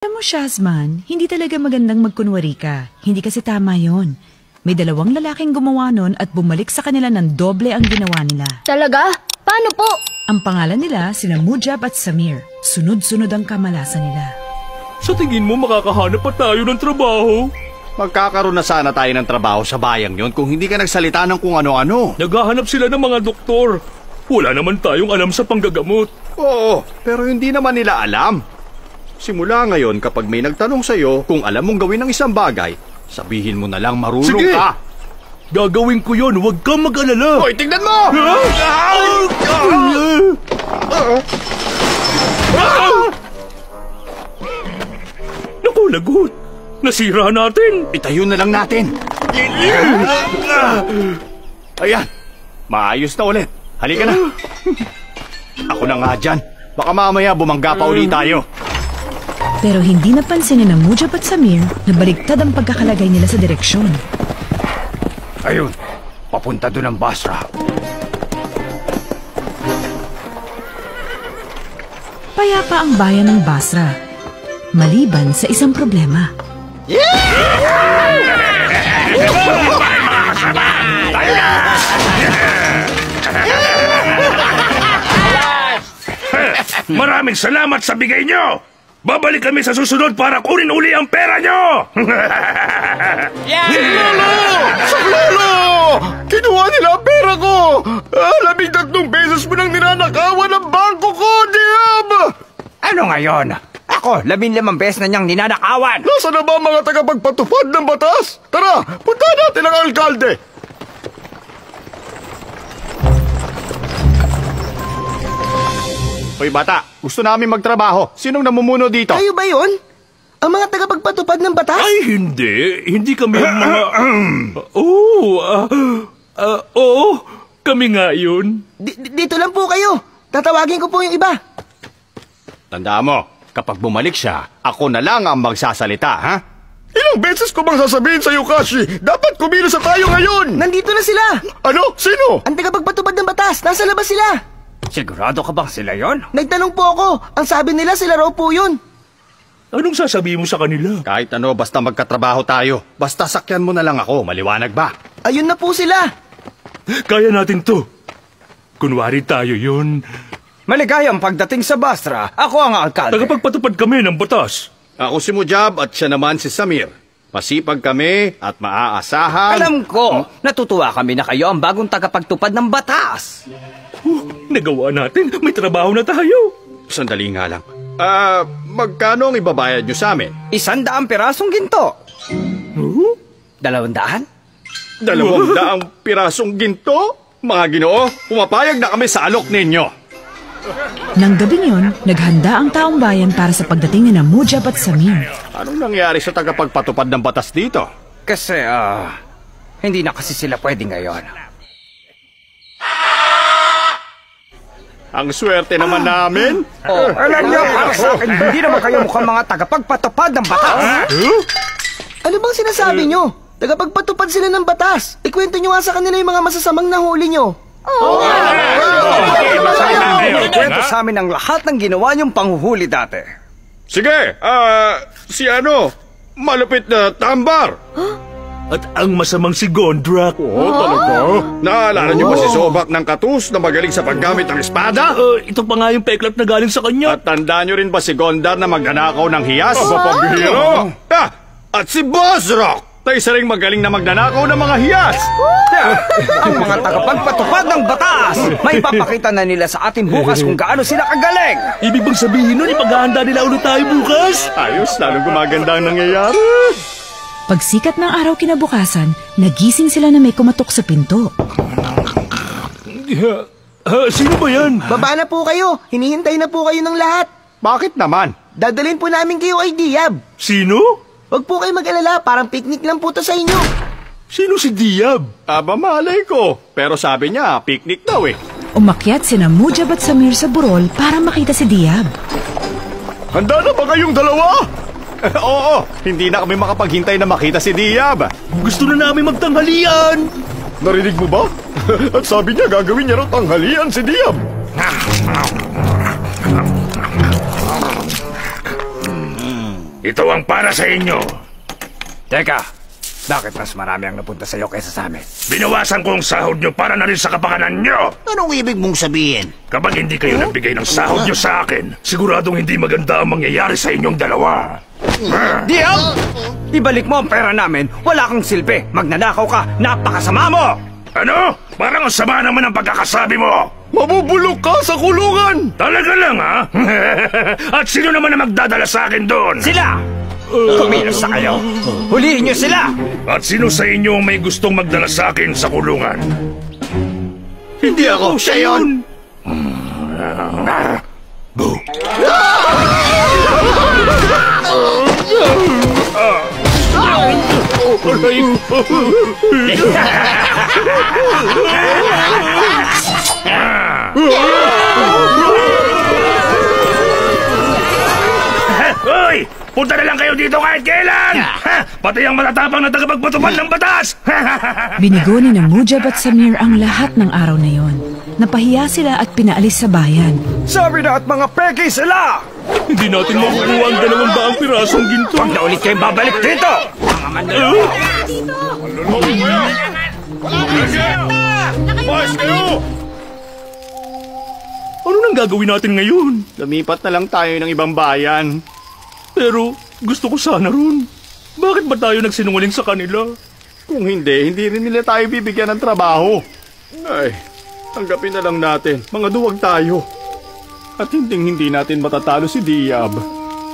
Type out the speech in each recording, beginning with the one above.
Alam mo, Shazman, hindi talaga magandang magkunwari ka. Hindi kasi tama yon. May dalawang lalaking gumawa nun at bumalik sa kanila ng doble ang ginawa nila. Talaga? Paano po? Ang pangalan nila sina Mujab at Samir. Sunod-sunod ang kamalasan nila. Sa tingin mo makakahanap pa tayo ng trabaho? Magkakaroon na sana tayo ng trabaho sa bayang yon kung hindi ka nagsalita ng kung ano-ano. Naghahanap sila ng mga doktor. Wala naman tayong alam sa panggagamot. Oo, pero hindi naman nila alam. Simula ngayon, kapag may nagtanong sa'yo kung alam mong gawin ng isang bagay, sabihin mo na lang marunong Sige! ka. Gagawin ko yon, huwag kang mag-alala. Hoy, tignan mo! Naku, lagot. Nasira natin. Itayo na lang natin. Ayan, maayos na ulit. Halika na. Ako na nga dyan. Baka mamaya bumangga pa ulit tayo. Pero hindi napansin ni na Mujab at Samir na baliktad ang pagkakalagay nila sa direksyon. Ayun, papunta doon ang Basra. Payapa ang bayan ng Basra, maliban sa isang problema. Maraming salamat sa bigay nyo. Babalik kami sa susunod para kunin uli ang pera nyo. Lolo! Kinuha nila ang pera ko! 13 pesos mo nang ninanakawan ang bangko ko, Diab! Ano ngayon? Ako, 15 beses na niyang ninanakawan. Nasaan na ba ang mga tagapagpatupad ng batas? Tara, punta natin ang alkalde! Hoy bata, gusto namin magtrabaho. Sinong namumuno dito? Kayo ba yun? Ang mga tagapagpatupad ng batas? Ay, hindi. Hindi kami mga... Oo, kami nga yun. Dito lang po kayo. Tatawagin ko po yung iba. Tandaan mo, kapag bumalik siya, ako na lang ang magsasalita, ha? Ilang beses ko bang sasabihin sa'yo, Kashi? Dapat kumilos na tayo ngayon! Nandito na sila. Ano? Sino? Ang tagapagpatupad ng batas. Nasa labas sila. Sigurado ka bang sila yon? Nagtanong po ako. Ang sabi nila sila raw po yun. Anong sasabihin mo sa kanila? Kahit ano, basta magkatrabaho tayo. Basta sakyan mo na lang ako, maliwanag ba? Ayun na po sila. Kaya natin to. Kunwari tayo yun. Maligayang pagdating sa Basra, ako ang alkalde. Tagapagpatupad kami ng batas. Ako si Mujab at siya naman si Samir. Masipag kami at maaasahan. Alam ko, natutuwa kami na kayo ang bagong tagapagtupad ng batas. Nagawa natin. May trabaho na tayo. Sandali nga lang. Magkano ang ibabayad nyo sa amin? 100 pirasong ginto. 200? 200 pirasong ginto? Mga Ginoo, pumapayag na kami sa alok ninyo. Nang gabing yun, naghanda ang taong bayan para sa pagdating ni na Mujab at Samir. Anong nangyari sa tagapagpatupad ng batas dito? Kasi, hindi na kasi sila pwede ngayon. Ang swerte naman namin. Alam niyo, para sa akin, hindi naman kayo mukhang mga tagapagpatupad ng batas. Ano bang sinasabi nyo? Tagapagpatupad sila ng batas. Ikwento nyo nga sa kanila yung mga masasamang nahuli nyo. Kwento sa amin ang lahat ng ginawa niyong panghuhuli dati. Sige, si malupit na tambar. At ang masamang si Gondrak. Talaga? Naalala niyo ba si Sobak ng Katus na magaling sa paggamit ng espada? Ito pa nga yung peklat na galing sa kanya. At tandaan niyo rin ba si Gondar na magnanakaw ng hiyas? Pabihiro! At si Bozrok na isa ring magaling na magnanakaw ng mga hiyas. Ang mga tagapagpatupad ng batas, may papakita na nila sa atin bukas kung gaano sila kagaling. Ibig bang sabihin nun, ipaghahanda nila ulit tayo bukas? Ayos, lalong gumaganda ang nangyayari. Pagsikat ng araw kinabukasan, nagising sila na may kumatok sa pinto. Sino ba yan? Baba na po kayo. Hinihintay na po kayo ng lahat. Bakit naman? Dadalhin po namin kayo kay Diab. Sino? Huwag po kayo mag-alala. Parang picnic lang po to sa inyo. Sino si Diab? Aba, malay ko. Pero sabi niya, picnic daw eh. Umakyat sina Mujab at Samir sa burol para makita si Diab. Handa na ba kayong dalawa? Oo, hindi na kami makapaghintay na makita si Diab. Gusto na namin magtanghalian. Narinig mo ba? At sabi niya gagawin niya raw tanghalian si Diab. Ito ang para sa inyo. Teka, bakit mas marami ang napunta sa'yo kaysa sa amin? Binawasan ko ang sahod nyo para na rin sa kapakanan nyo. Anong ibig mong sabihin? Kapag hindi kayo nagbigay ng sahod nyo sa akin, siguradong hindi maganda ang mangyayari sa inyong dalawa. Diab! Ibalik mo ang pera namin. Wala kang silbi. Magnanakaw ka. Napakasama mo! Ano? Parang ang sama naman ang pagkakasabi mo. Mabubulok ka sa kulungan! Talaga lang, ha? At sino naman na magdadala sa akin doon? Sila! Kumilos na kayo. Huliin niyo sila! At sino sa inyo ang may gustong magdala sa akin sa kulungan? Hindi ako, siya yun! Boo! Hoy! Punta na lang kayo dito kahit kailan! Pati ang matatapang na tagapagpatupad ng batas! Binigo ni na Mujab at Samir ang lahat ng araw na yon. Napahiya sila at pinaalis sa bayan. Sabi na at mga peki sila! Hindi natin makukuha ang 200 pirasong ginto. Huwag na ulit kayong babalik dito! Mga mandalo! Boys, kayo! Ano nang gagawin natin ngayon? Lumipat na lang tayo ng ibang bayan. Pero gusto ko sana ron. Bakit ba tayo nagsinungaling sa kanila? Kung hindi rin nila tayo bibigyan ng trabaho. Ay, tanggapin na lang natin. Mga duwag tayo. At hindi natin matatalo si Diab.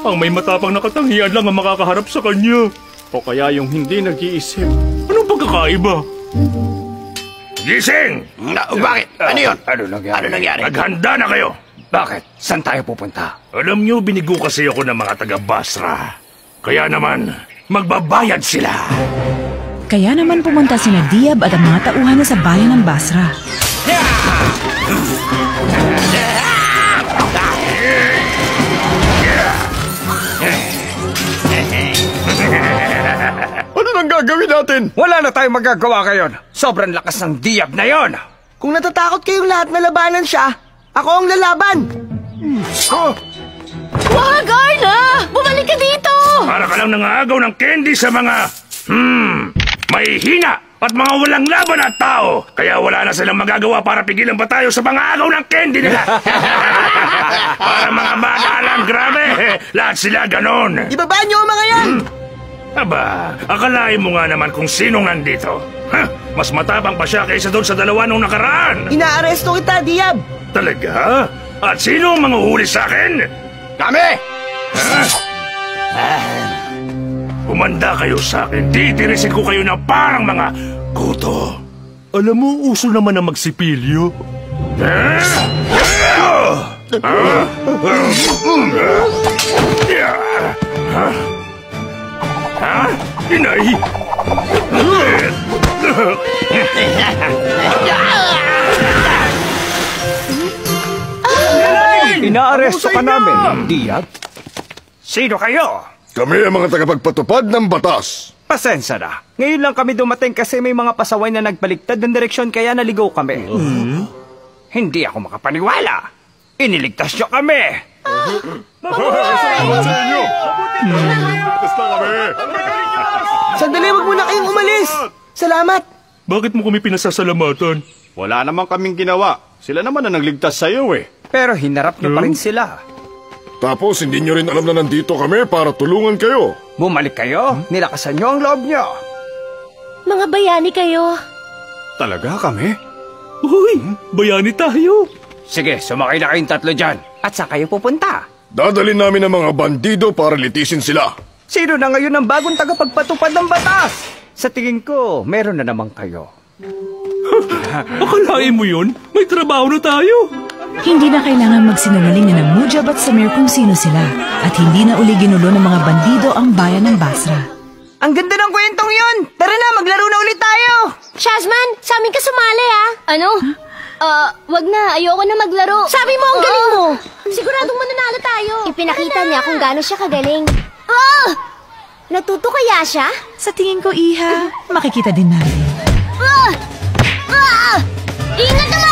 Ang may matapang na katangian lang ang makakaharap sa kanya. O kaya yung hindi nag-iisip. Anong pagkakaiba? Gising! Bakit? Ano yun? Ano nangyari? Ano nangyari? Maghanda na kayo! Bakit? Saan tayo pupunta? Alam nyo, binigo kasi ako ng mga taga-Basra. Kaya naman, magbabayad sila. Kaya naman pumunta sina Diab at ang mga tauhan niya sa bayan ng Basra. Ano nang gagawin natin? Wala na tayong magagawa ngayon. Sobrang lakas ng Diab na yon. Kung natatakot kayong lahat na labanan siya, ako ang lalaban! Wag, Arla! Bumalik ka dito! Para ka lang nangaagaw ng candy sa mga, may hina at mga walang laban at tao. Kaya wala na silang magagawa para pigilan pa tayo sa mga agaw ng candy nila. Para mga bata lang, grabe. Lahat sila ganon. Ibaba niyo ang mga yan! Aba, akalain mo nga naman kung sinong nandito. Mas matapang pa siya kaysa doon sa dalawa nung nakaraan. Inaaresto kita, Diab! Talaga? At sino ang manguhuli sa akin? Kami! Umanda kayo sa akin. Titirisin ko kayo na parang mga kuto. Alam mo, uso naman ang magsipilyo. Ha? Inay? Inaaresto ka namin, Diab. Sino kayo? Kami ang mga tagapagpatupad ng batas. Pasensya na. Ngayon lang kami dumating kasi may mga pasaway na nagbaliktad ng direksyon kaya naligaw kami. Hindi ako makapaniwala. Iniligtas niyo kami. Salamat sa inyo! Basta kami! Sandali, wag muna kayong umalis! Salamat! Bakit mo kami pinasasalamatan? Wala naman kaming ginawa. Sila naman na nagligtas sa'yo eh. Pero hinarap niyo pa rin sila. Tapos hindi nyo rin alam na nandito kami para tulungan kayo. Bumalik kayo, nilakasan niyo ang loob niyo. Mga bayani kayo. Talaga kami? Uy, bayani tayo. Sige, sumakay na kayong tatlo dyan. At saan kayo pupunta? Dadalhin namin ang mga bandido para litisin sila. Sino na ngayon ang bagong tagapagpatupad ng batas? Sa tingin ko, meron na naman kayo. Akalain mo yun? May trabaho na tayo. Hindi na kailangan magsinungaling na ng Mujab at Samir kung sino sila. At hindi na uli ginulo ng mga bandido ang bayan ng Basra. Ang ganda ng kwentong yon! Tara na, maglaro na ulit tayo! Shazman, sa amin ka sumali, ah. Ano? Wag na. Ayoko na maglaro. Sabi mo, ang galing mo. Siguradong mananalo tayo. Ipinakita niya kung gaano siya kagaling. Natuto kaya siya? Sa tingin ko, Iha, makikita din natin. Ingat naman!